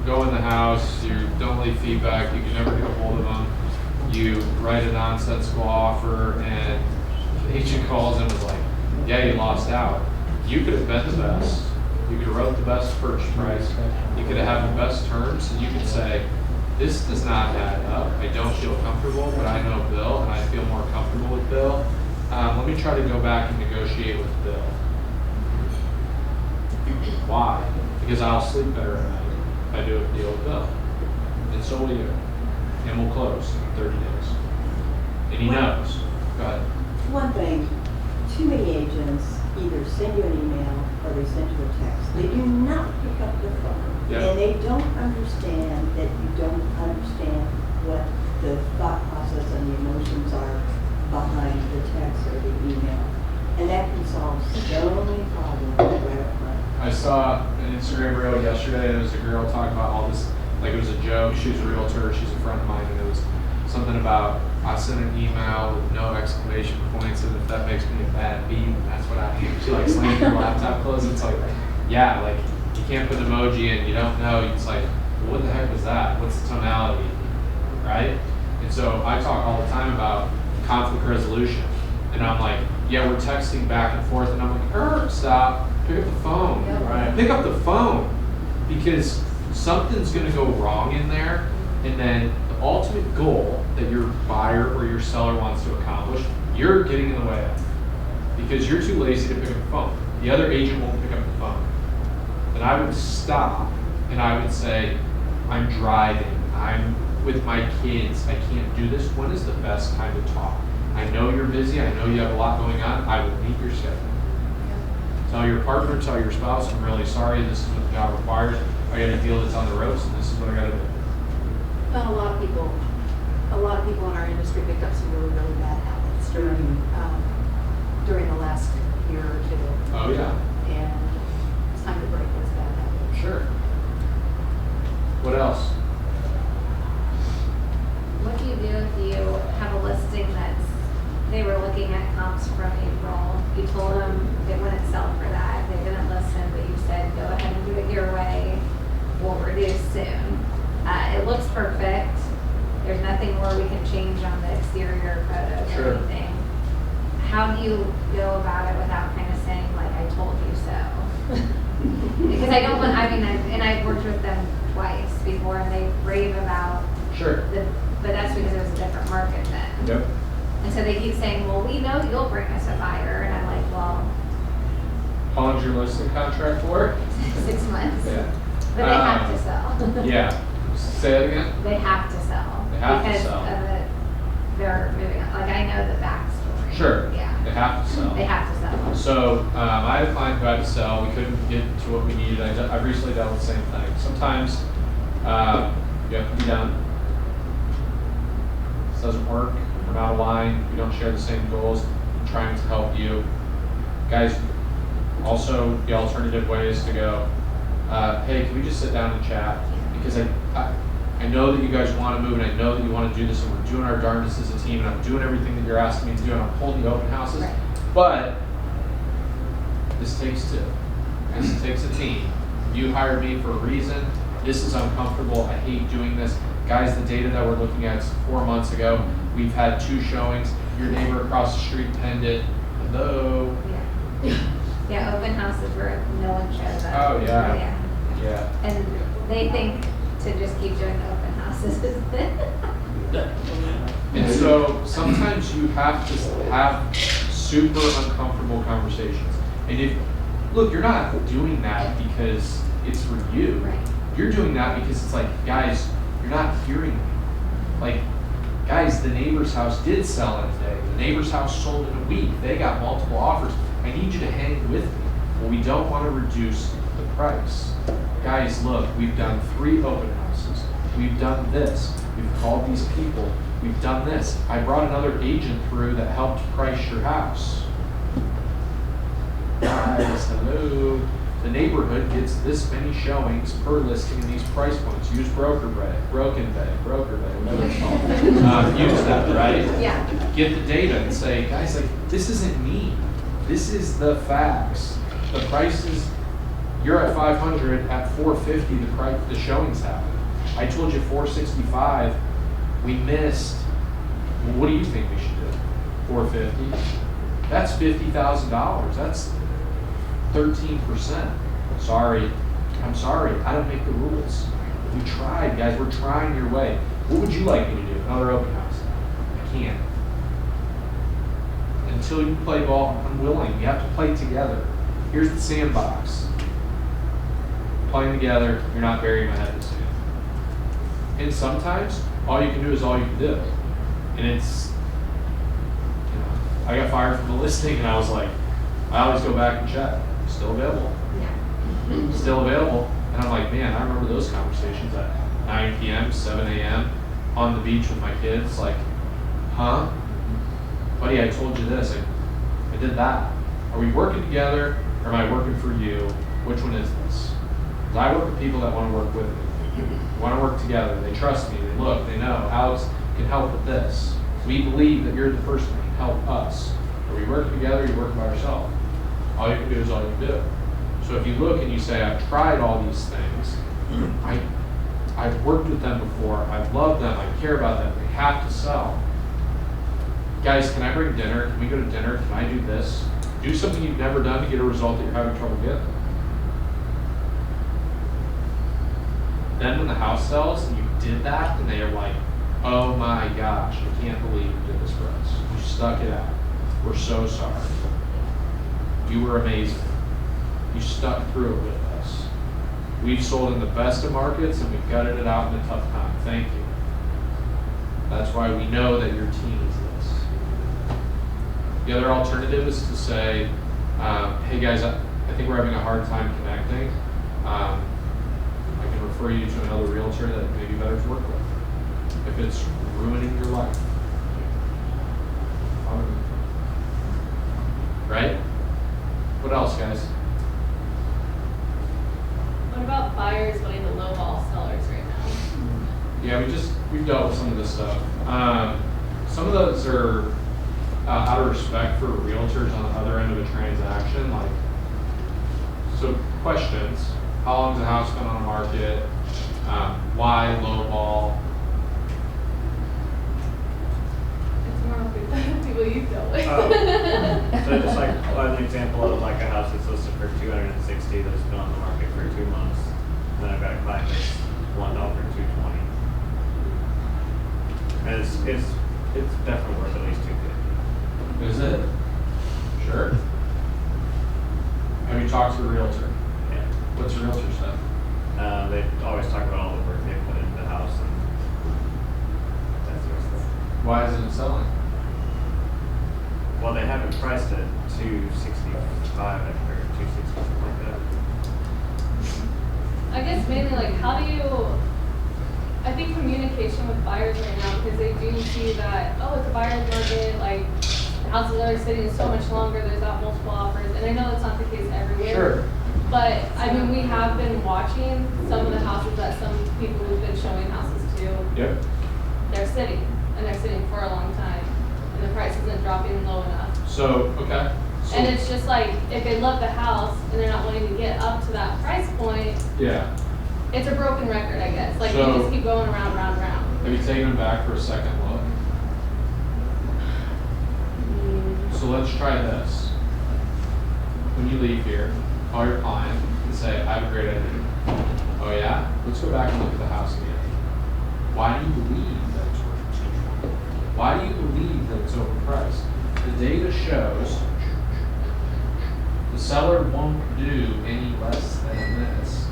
go in the house, you don't leave feedback, you can never get a hold of them, you write a nonsensical offer, and the agent calls and is like, yeah, you lost out. You could have been the best. You could have wrote the best purchase price. You could have had the best terms, and you could say, this does not add up. I don't feel comfortable, but I know Bill, and I feel more comfortable with Bill. Let me try to go back and negotiate with Bill. Why? Because I'll sleep better at night if I do a deal with Bill. And so will you. And we'll close in 30 days. And he knows. Go ahead. One thing, too many agents either send you an email or they send you a text. They do not pick up the phone. Yeah. And they don't understand that you don't understand what the thought process and the emotions are behind the text or the email. And that can solve so many problems right up front. I saw an Instagram reel yesterday, and it was a girl talking about all this, like it was a joke. She was a realtor, she's a friend of mine, and it was something about, I sent an email with no exclamation points, and if that makes me a bad beat, that's what I do. She like slammed her laptop closed. It's like, yeah, like you can't put an emoji in, you don't know. It's like, well, what the heck was that? What's the tonality, right? And so I talk all the time about conflict resolution, and I'm like, yeah, we're texting back and forth, and I'm like, stop, pick up the phone. Yep. Right. Pick up the phone, because something's going to go wrong in there, and then the ultimate goal that your buyer or your seller wants to accomplish, you're getting in the way of, because you're too lazy to pick up the phone. The other agent won't pick up the phone. And I would stop and I would say, I'm driving, I'm with my kids, I can't do this. When is the best time to talk? I know you're busy, I know you have a lot going on, I will meet your schedule. Tell your partner, tell your spouse, I'm really sorry, this is what the job requires. I got a deal that's on the ropes, and this is what I got to do. But a lot of people in our industry picked up some really, really bad habits during the last year or two. Oh, yeah. And it's time to break those bad habits. Sure. What else? What do you do if you have a listing that's, they were looking at comps from April, you told them they wouldn't sell for that, they didn't listen, but you said, go ahead and do it your way, we'll reduce soon. It looks perfect, there's nothing more we can change on the exterior photos or Sure. anything. How do you go about it without kind of saying, like, I told you so? Because I don't want, and I've worked with them twice before, and they rave about Sure. but that's because it was a different market then. Yep. And so they keep saying, well, we know you'll bring us a buyer. And I'm like, well, How long's your listing contract for? 6 months. Yeah. But they have to sell. Yeah. Say it again? They have to sell. They have to because sell. of it, they're moving on. Like, I know the backstory. Sure. Yeah. They have to sell. They have to sell. So I had a client who had to sell. We couldn't get to what we needed. I've recently dealt with the same thing. Sometimes you have to be done. This doesn't work. We're not aligned. We don't share the same goals. I'm trying to help you. Guys, also the alternative way is to go, hey, can we just sit down and chat? Because I know that you guys want to move, and I know that you want to do this, and we're doing our darndest as a team, and I'm doing everything that you're asking me to do, and I'm holding the open houses. Right. But this takes two. This takes a team. You hired me for a reason. This is uncomfortable. I hate doing this. Guys, the data that we're looking at is 4 months ago. We've had 2 showings. Your neighbor across the street penned it. Hello. Yeah. Yeah, open houses where no one shows up. Oh, yeah. Yeah. Yeah. And they think to just keep doing the open houses is And so sometimes you have to have super uncomfortable conversations. And if, look, you're not doing that because it's for you. Right. You're doing that because it's like, guys, you're not hearing me. Like, guys, the neighbor's house did sell in a day. The neighbor's house sold in a week. They got multiple offers. I need you to hang with me. Well, we don't want to reduce the price. Guys, look, we've done 3 open houses. We've done this. We've called these people. We've done this. I brought another agent through that helped price your house. Guys, hello. The neighborhood gets this many showings per listing in these price points. Use broker bay, whatever it's called. Use that, right? Yeah. Get the data and say, guys, like, this isn't me. This is the facts. The prices, you're at 500, at 450, the showings happen. I told you 465, we missed. Well, what do you think we should do? 450? That's $50,000. That's 13%. Sorry. I'm sorry. I don't make the rules. We tried, guys. We're trying your way. What would you like me to do? Another open house? I can't. Until you play ball, I'm willing. You have to play together. Here's the sandbox. Playing together, you're not burying my head in the sand. And sometimes, all you can do is all you can do. And it's, you know, I got fired from the listing, and I was like, I always go back and check. Still available. Yeah. Still available. And I'm like, man, I remember those conversations at 9 p.m., 7 a.m. on the beach with my kids. Like, huh? Buddy, I told you this. I did that. Are we working together, or am I working for you? Which one is this? 'Cause I work with people that want to work with me. Want to work together. They trust me. They look. They know. Alex can help with this. We believe that you're the person that can help us. Are we working together, or are you working by yourself? All you can do is all you can do. So if you look and you say, I've tried all these things, I've worked with them before, I love them, I care about them, they have to sell. Guys, can I bring dinner? Can we go to dinner? Can I do this? Do something you've never done to get a result that you're having trouble getting. Then when the house sells and you did that, and they are like, oh my gosh, I can't believe you did this for us. You stuck it out. We're so sorry. You were amazing. You stuck through it with us. We've sold in the best of markets, and we've gutted it out in a tough time. Thank you. That's why we know that your team is this. The other alternative is to say, hey guys, I think we're having a hard time connecting. I can refer you to another realtor that may be better to work with if it's ruining your life. Right? What else, guys? What about buyers wanting to lowball sellers right now? Yeah, we've dealt with some of this stuff. Some of those are out of respect for realtors on the other end of a transaction. Like, so questions: how long has the house been on the market? Why lowball? It's more of people you've dealt with. So just like an example of like a house that's listed for 260 that's been on the market for 2 months. Then I've got a client that's wanting to offer 220. And it's definitely worth at least 250. Is it? Sure. Have you talked to the realtor? Yeah. What's the realtor say? They always talk about all the work they put into the house and that sort of stuff. Why isn't it selling? Well, they have it priced at 265 or 260, something like that. I guess mainly like how do you, I think communication with buyers right now, because they do see that, oh, it's a buyer's market, like houses are sitting so much longer, there's not multiple offers, and I know that's not the case everywhere. Sure. But I mean, we have been watching some of the houses that some people who've been showing houses Yep. they're sitting, and they're sitting for a long time, and the price isn't dropping low enough. So, okay. So, And it's just like, if they love the house and they're not willing to get up to that price point, yeah. it's a broken record, I guess. Like, So- you just keep going around, round, round. Have you taken them back for a second look? So let's try this. When you leave here, call your client and say, I have a great idea. Oh yeah? Let's go back and look at the house again. Why do you believe that it's worth $220? Why do you believe that it's overpriced? The data shows the seller won't do any less than this.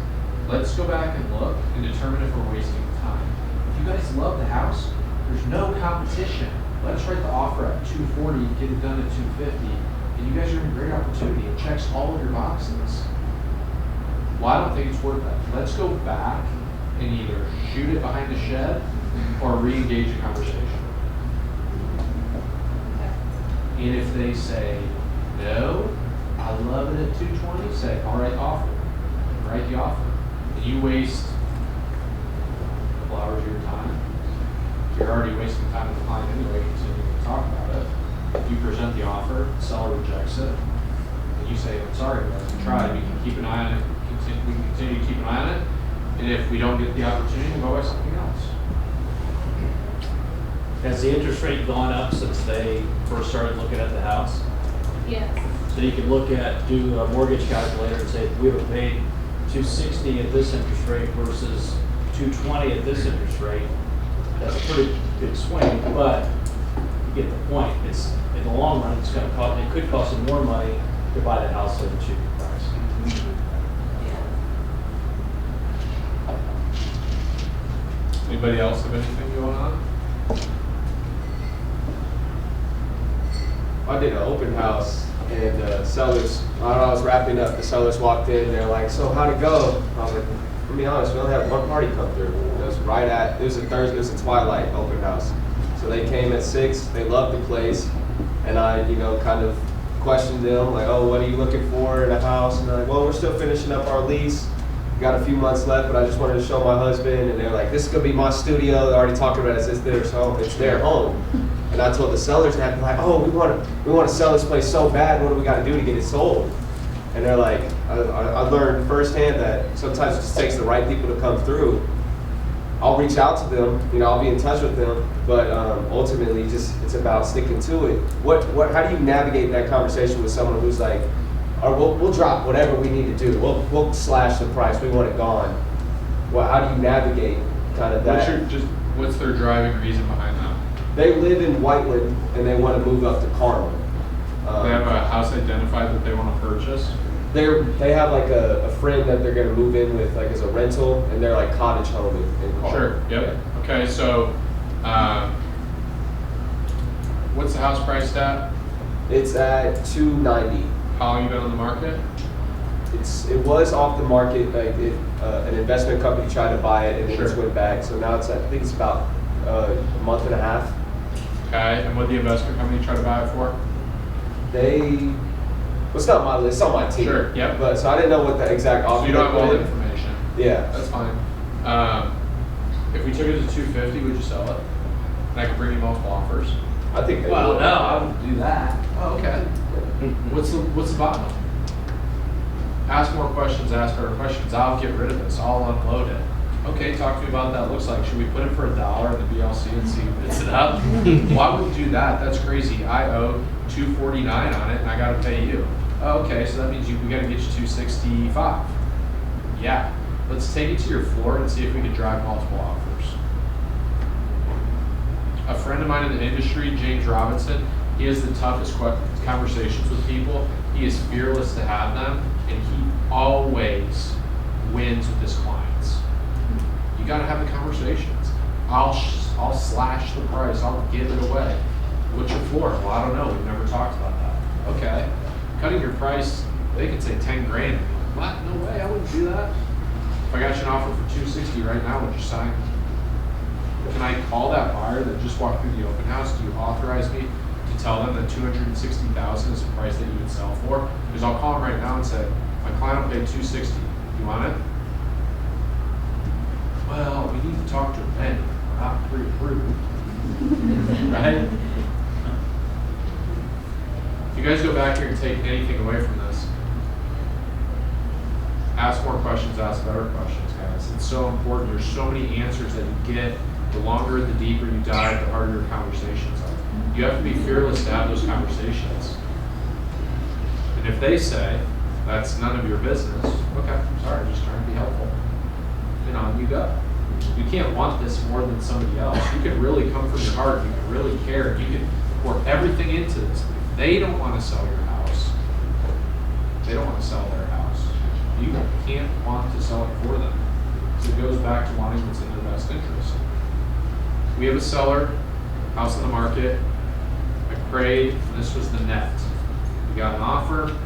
Let's go back and look and determine if we're wasting time. If you guys love the house, there's no competition. Let's write the offer at $240, get it done at $250, and you guys are in a great opportunity. It checks all of your boxes. Well, I don't think it's worth that. Let's go back and either shoot it behind the shed or re-engage the conversation. And if they say, no, I love it at $220, say, all right, offer. Write the offer. And you waste a couple hours of your time. You're already wasting time with the client anyway, continuing to talk about it. If you present the offer, the seller rejects it, and you say, I'm sorry, guys, we tried, we can keep an eye on it, we can continue to keep an eye on it, and if we don't get the opportunity, we'll go buy something else. Has the interest rate gone up since they first started looking at the house? Yes. So you can do a mortgage calculator and say, if we would have paid $260 at this interest rate versus $220 at this interest rate, that's a pretty big swing, but you get the point. It's, in the long run, it's going to cost, it could cost them more money to buy the house at a cheaper price. Anybody else have anything going on? I did an open house, and sellers, while I was wrapping up, the sellers walked in, they're like, so how'd it go? I was like, to be honest, we only had one party come through. It was it was a Thursday, it was a twilight open house. So they came at 6, they loved the place, and I, kind of questioned them, like, oh, what are you looking for in a house? And they're like, well, we're still finishing up our lease. We got a few months left, but I just wanted to show my husband, and they're like, this is gonna be my studio. They're already talking about it as it's their home. And I told the sellers that, like, oh, we want to sell this place so bad. What do we got to do to get it sold? And they're like, I learned firsthand that sometimes it just takes the right people to come through. I'll reach out to them, I'll be in touch with them, but ultimately, it's about sticking to it. How do you navigate that conversation with someone who's like, or we'll drop whatever we need to do. We'll slash the price. We want it gone. Well, how do you navigate kind of that? What's their driving reason behind that? They live in Whiteland and they want to move up to Carmel. They have a house identified that they want to purchase? They have like a friend that they're going to move in with, like as a rental, and they're like cottage home in Carmel. Sure, yep. Yeah. Okay, so what's the house priced at? It's at $290. How long have you been on the market? It was off the market. Like an investment company tried to buy it and it just Sure. went back. So now I think it's about a month and a half. Okay, and what the investment company try to buy it for? It's not my list, it's on my team. Sure, yep. But so I didn't know what the exact offer. So you don't have they all put the in. information. Yeah. That's fine. If we took it to $250, would you sell it? And I could bring you multiple offers. I think they would. I wouldn't do that. Oh, okay. What's the bottom? Ask more questions, ask better questions. I'll get rid of this. I'll unload it. Okay, talk to me about what that looks like. Should we put it for $1 in the BLC and see who bids it up? Why would we do that? That's crazy. I owe $249 on it and I gotta pay you. Oh, okay, so that means we gotta get you $265. Yeah, let's take it to your floor and see if we can drive multiple offers. A friend of mine in the industry, James Robinson, he has the toughest conversations with people. He is fearless to have them, and he always wins with his clients. You gotta have the conversations. I'll slash the price. I'll give it away. What's your floor? Well, I don't know. We've never talked about that. Okay. Cutting your price, they could say 10 grand. What? No way. I wouldn't do that. If I got you an offer for $260 right now, would you sign? Can I call that buyer that just walked through the open house? Do you authorize me to tell them that $260,000 is the price that you would sell for? Because I'll call them right now and say, my client will pay $260. You want it? Well, we need to talk to a vendor. We're not guys go back here and take anything away from this, ask more questions, ask better questions, guys. It's so important. There's so many answers that you get. The longer, the deeper you dive, the harder your conversations are. You have to be fearless to have those conversations. And if they say, that's none of your business, okay, sorry, just trying to be helpful. And on you go. You can't want this more than somebody else. You can really come from your heart. You can really care. You can pour everything into this. If they don't want to sell your house, they don't want to sell their house. You can't want to sell it for them. So it goes back to wanting what's in their best interest. We have a seller, house on the market. I prayed, and this was the net. We got an offer.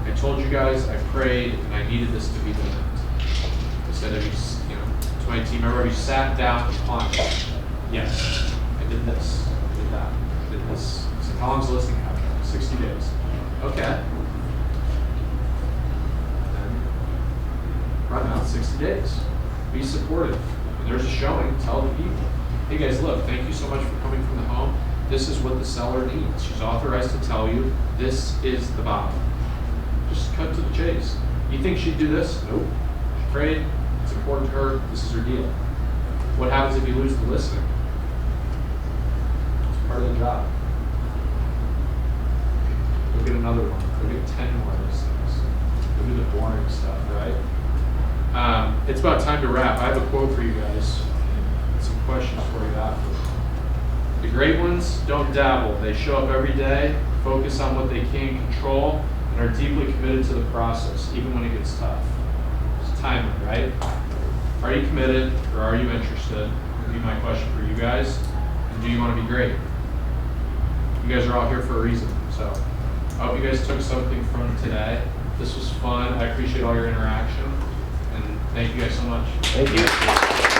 I told you guys I prayed, and I needed this to be the net. I said, have you, to my team member, have you sat down and planned? Yes. I did this. I did that. I did this. I said, how long's the listing contract? 60 days. Okay. Then run out 60 days. Be supportive. When there's a showing, tell the people, hey guys, look, thank you so much for coming from the home. This is what the seller needs. She's authorized to tell you this is the bottom. Just cut to the chase. You think she'd do this? Nope. She prayed. It's important to her. This is her deal. What happens if you lose the listing? It's part of the job. Go get another one. Go get 10 more listings. Go do the boring stuff, right? It's about time to wrap. I have a quote for you guys. Some questions for you after. The great ones don't dabble. They show up every day, focus on what they can control, and are deeply committed to the process, even when it gets tough. It's timing, right? Are you committed or are you interested? Would be my question for you guys. And do you want to be great? You guys are all here for a reason. So I hope you guys took something from today. This was fun. I appreciate all your interaction. And thank you guys so much. Thank you.